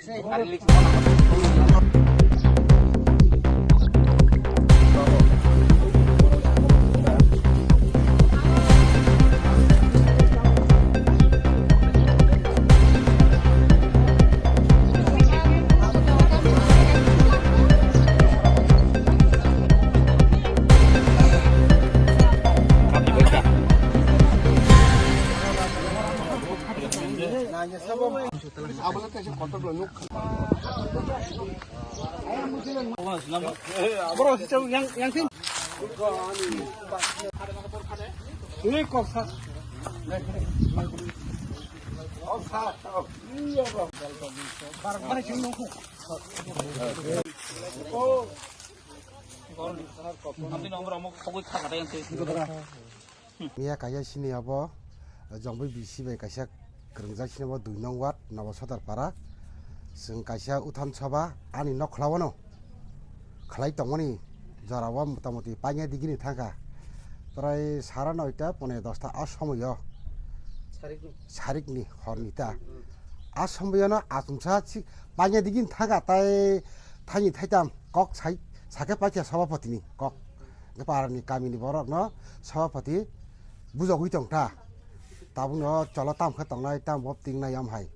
Mia kaya sini apa? Jombai bisi bai kaisa kerengja sini apa 2 nong wat Nawa Sodarpara. Sing kaisa Uthan Sabha ani nok khlawano. Khlai tongmani jarawa motamuti panya digini thangka. Prai sara 9টা পনে 10টা অসময় সারিকনি হরনিতা আসময়নো আতুমসা পাnya digin থাকা তাই Thani থাইতাম cock সাকে পাইয়া সভাপতিনি cock পারানি Kaminey বরক ন সভাপতি বুঝাগুই তংটা তাবুনো চলো তামখা তংনাই তাম বব টিংনাই আমহাই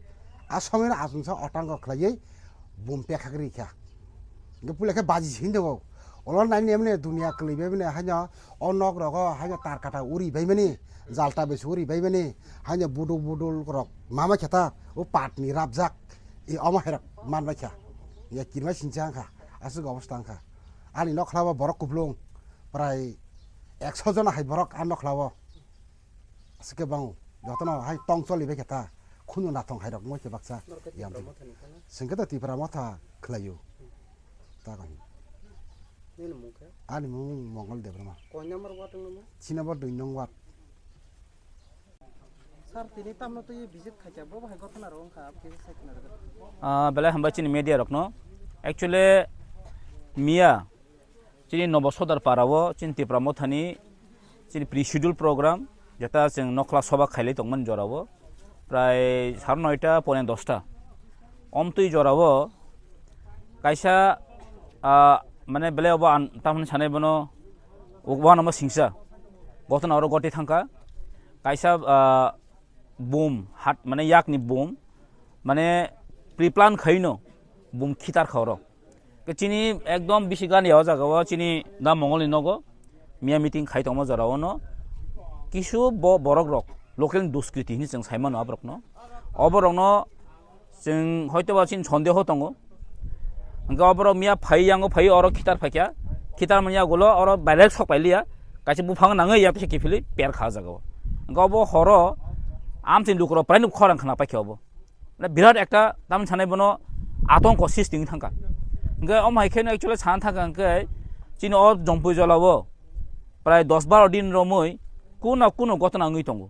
আসময়নো আতুমসা অটাঙ্গ খ্লাইयै বুমপে খাগরিখা পুলেখে বাজি হিন্দো অলন নাইনি এমনি দুনিয়া কলিবে মানে হাইনা অনক রগ হাইনা তার কাটা উড়ি বাইমানি জালটা বেশ উড়ি বাইমানি হাইনা বুডুল রক মামা খেতা ও পাটনি রাবজাক এই অমাহেরক মানবাইখা ইয়া কিরমা সিনচাংখা আসুক অবস্থাংখা আনি নখলাবা বরক কুবলুং প্রায় 100 জন হাই বরক আর নখলাবা আসকে বাং যতন হাই টং চলিবে খেতা খুনু নাথং হাইরক মইকে বাকসা ইয়াম সিংকেতা তিপ্রা মথা খলায়ু তাগন Ani mung Mongol Debrama. Kau nomor wat nomor? Sinabor 2 nong wat. Sir, tini tamno tu ye visit khaja bo bhai gotna rong kha apke site na. Bela hamba chini media rokno. Actually Mia chini Nawa Sodarpara wo chini Tipramo thani chini pre-schedule program jeta jeng nokla sabha khailei tongman jorawo. Prai 9টা পনে 10টা. Omtui jorawo kaisa মানে বেলে of তামন সানাই বনো ওবা নাম সিংসা গতন আরো গটি থাকা কাইসা broom হাট মানে ইয়াকনি বুম মানে প্রিপ্লান খাইনো বুম খিতার খাওর চিনি একদম বেশি গান ইয়াও জাগাও চিনি না মঙ্গলনি নগো মিয়া মিটিং খাই তম জরাও ন কিছু বরক রক লোকেল দুষ্কৃতি নি जों সাইমান আবরক ন অবরক ন जों হয়তোবা চিন সন্দেহ দङ Engkau abro mia fai yang fai orang kitar fakia kitar mania golo orang balik sok palia kasih bufang nangai ya pasti kifili per khaza gawa engkau abo horo am sin dukro pranuk khorang khana pakai abo na birat ekta tam sanai bono atong kosis ting thangka engkau om haikhen actually san thangka engkau cini or jompu jolawo prai 10-12 din romoi kuno gotna ngui tongo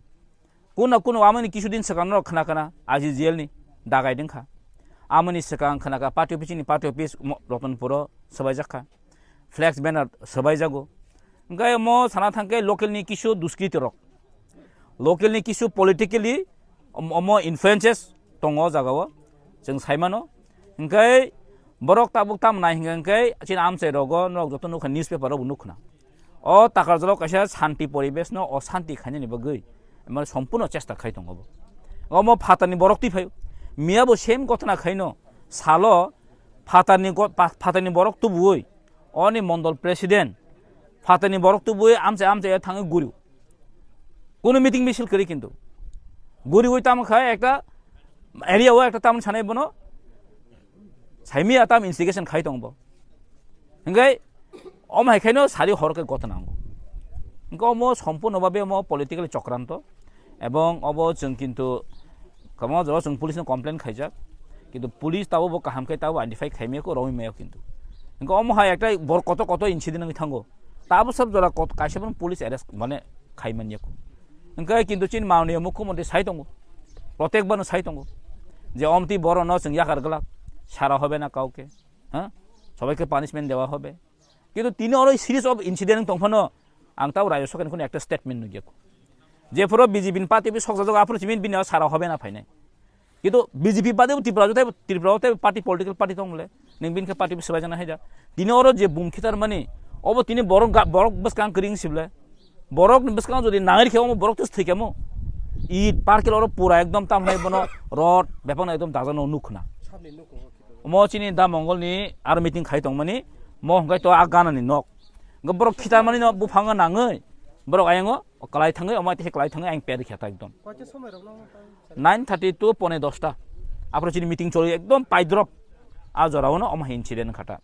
kuno amani kisudin sekanro khana kana aji jail ni dagai dingkha amani sekang khanaka party office ni party office Ratanpuro sabai jakha flex banner sabai jago ngai mo sana thangke local ni kisu duskiti rok local ni kisu politically mo influences tongo jagao जों saimano ngai borok tabuk tam nai ngai chin amse rogo nok jotonu khan newspaper ro bunukna o takar jalo kaisa shanti poribesh no o shanti khani ni bagui আমার সম্পূর্ণ চেষ্টা খাই দङ mo phatani borok ti phai মিয়াবো same ঘটনা খাইনো সালো ফাতানি বরক তো বুই অনি মন্ডল প্রেসিডেন্ট ফাতানি বরক তো বুই আমছে থাঙে গুরু কোনো মিটিং মিছিল করি কিন্তু গুরি ওই তাম খায় একটা এরিয়াও একটা তাম ছানাই বনো সাইমিয়া তাম ইনভেস্টিগেশন খাই দংবো হিংগাই অম হাইখাইনো সারি হরকে ঘটনা আঙ্গো হিংগা অম সম্পূর্ণভাবে অম পলিটিক্যাল চক্রান্ত এবং অব जों কিন্তু kamu jauh जों पुलिस ने कम्प्लेन खाइजा কিন্তু পুলিশ তাও বো কাহাম খাই তাও আইডেন্টিফাই খাইমেকো রমি মেয় কিন্তু ইনকা অম হাই একটা বড় কত ইনসিডেন্ট আমি থাঙ্গো তাবো সব জরা কত কাইসেবন পুলিশ অ্যারেস্ট মানে খাইমানিয়াকো ইনকা কিন্তু চিন মাননীয় মুখ্যমন্ত্রী সাই দङ প্রত্যেকবারও সাই দङ যে অমতি বড় ন जों ইয়াকার গলা সারা হবে না কাউকে হ্যাঁ সবাইকে পানিশমেন্ট দেওয়া হবে কিন্তু তিনি অর সিরিজ অফ ইনসিডেন্ট দংফানো আং তাও রাজ্য সরকার কোনো একটা স্টেটমেন্ট নুগিয়াকো যে ফর বিজেপি পার্টি বি সকজক আফর চিমিন বিনা সারা হবে না ফাইনাই কিন্তু বিজেপি বাদেও ত্রিপুরা পার্টি পলিটিক্যাল পার্টি দं বলে नों बिनखौ पार्टी सोबाय जानो हायदा दिनै अरो जे बुमखितार माने अब तिनि borok बसकां करिं सिबले borok बसकां जदि नांगरि खेव borok तस थैकेमो ईद पार्केल अरो पूरा एकदम तामनाय बनो रड बेफां एकदम दाजानो नुखना म चिनि दा मंगलनि आरो मिटिं खाय दं माने म हंगाय तो आ गानानि नक borok खितार माने न बुफाङा नाङै borok आयङो कलाय थाङै अमा ते कलाय थाङै आं पेर खेता एकदम 9:32 पने 10टा आपरो चिनि मिटिं चलि एकदम पाइद्रप आ जरावनो अमा इन्सिडेन्ट खाटा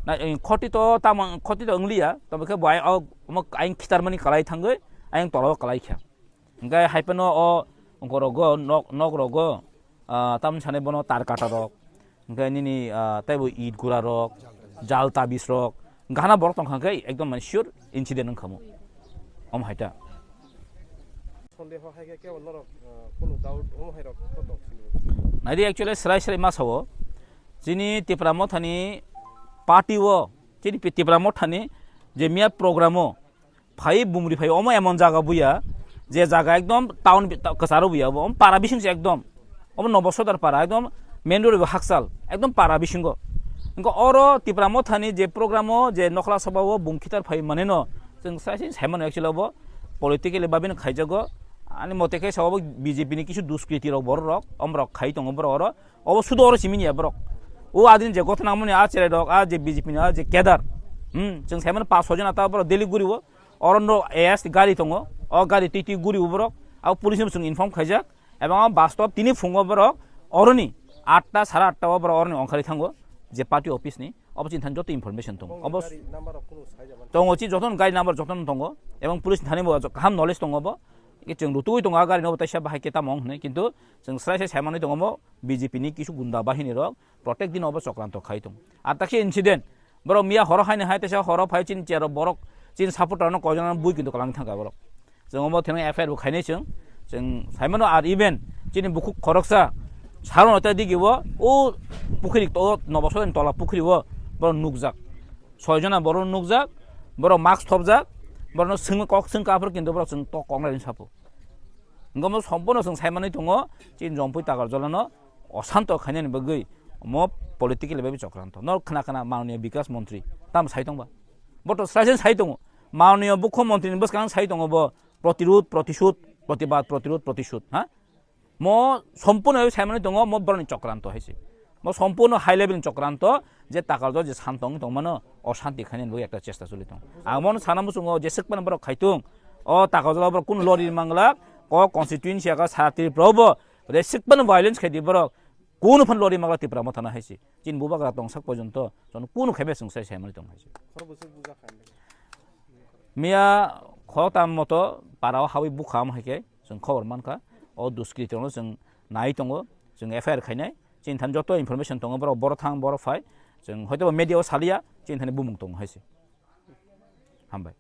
ना खति तो ताम खति तो अंगलिया तो बेखे बाय आं खितार माने कलाय थाङै आं तलाव कलाय ख्या ओंगाय हाइपनो अ गरगो नक रगो ताम साने बनो तार काटा रक ओंगाय निनि ताइबो ईद गुरा रक जाल ताबिस रक गाना बरक तंखांखै एकदम माने सियोर इन्सिडेन्ट ओंखामो अम हाइटा सन्देह हायगे के अनरक कोनो डाउट अम हाइरक फटो नाइदि एक्चुअली सराय मासावो जिनि तिप्रामो थानि पार्टीवो जिनि तिप्रामो थानि जे मिया प्रोग्रामो फाइ बुमरि फाइ अम एमन जागा बुया जे जागा एकदम टाउन कसारो बुया अम पारा बिसिंसे एकदम अम नबसदार पारा एकदम मेन रोड हाकसाल एकदम पारा बिसिंगो इनको अरो तिप्रामो थानि जे प्रोग्रामो जे नखला सभावो बुमखितार फाइ माने न जों साइसिन साइमन एक्चुअली अब पलिटिकली बाबिन खाइजागो आनी मतेखे सब बीजेपी नि किछु दुष्कृति रक बर रक अमरक खाइ दङ बर अर अब सुदो अर सिमिनि बरक ओ आदिन जे गथना मने आ चेरे रक आ जे बीजेपी नि आ जे केदार जों साइमन 5 जन आता बर दिल्ली गुरिवो अरन एस गाड़ी दङ अ गाड़ी टिटि गुरिवो बरक आ पुलिस जों इनफर्म खाइजाक एबं बास्तव तिनि फुङो बरक अरनि 8टा 8:30 बर अरनि अंखारि थांगो जे पार्टी ऑफिस नि अब चिन्थान जत इनफरमेशन दङ अब दङ चि जतन गाड़ी नम्बर जतन दङ एबं पुलिस थानि गाहाम नलेज दङ अब जों रुतुय दङ गाड़ी न बताइसा बाहाय केता मं होनै किन्तु जों स्रायसे सायमानै दङ बीजेपी नि किछु गुन्दा बाहिनी रक प्रत्येक दिन अब चक्रान्त खाइ दङ आर ताखि इन्सिडेन्ट बर मिया हर हायने हाय तेसा हर फाइ चिन चेर बरक चिन सापर्टार न कजन बुइ किन्तु कलां थांगा बरक जों अब थेन एफआईआर बो खाइनै जों सायमान आर इभेन चिन बुखु खरकसा सारन अता दिगिबो ओ पुखरि तो नबसन तला पुखरिबो बर नुकजाक 6 जना बर नुकजाक बर मास्क थबजाक बर सिं कक सिं काफोर किन्तु बर जों तो कंग्रेस सापो गम सम्पूर्ण जों सायमानै दङ चिन जम्पै तागार जलन अशान्त खाइनानि बगै म पलिटिकल बेबि चक्रान्त न खना माननीय विकास मन्त्री ताम साइ दंबा बट साइजन साइ दङ माननीय मुख्यमन्त्री नि बसकां साइ दङ ब प्रतिरोध प्रतिशोध प्रतिबाद प्रतिरोध प्रतिशोध हा म सम्पूर्ण सायमानै दङ म बरनि चक्रान्त हैसे म सम्पूर्ण हाई लेभेल चक्रान्त जे ताकाल जे शान्तङ दंमानो अशान्ति खाइनानि बगै एकटा चेष्टा चलि दं आमन सानामु सुङ जे सेकपन बर खाइतुं अ ताकाल बर कुन लरि मांगला क कन्स्टिट्युएन्सी का साथि प्रब रेसिकपन भाइलेन्स खाइदि बर कोन फन लरि मांगला तिप्रा मथाना हैसे चिन बुबाग्रा दंसाक पर्यन्त जन कोन खाइबे संसाय सायमानै दं हैसे मिया खता मत पाराव हावै बुखाम हैके जों खबर मानका अ दुष्कृतिनो जों नाय दङ जों एफआईआर खाइनाय चिन थान जत इनफरमेशन दङ बर थां बर फाइ जों हयतो मिडियाव सालिया चिन थानि बुमुं दङ हैसे हामबाय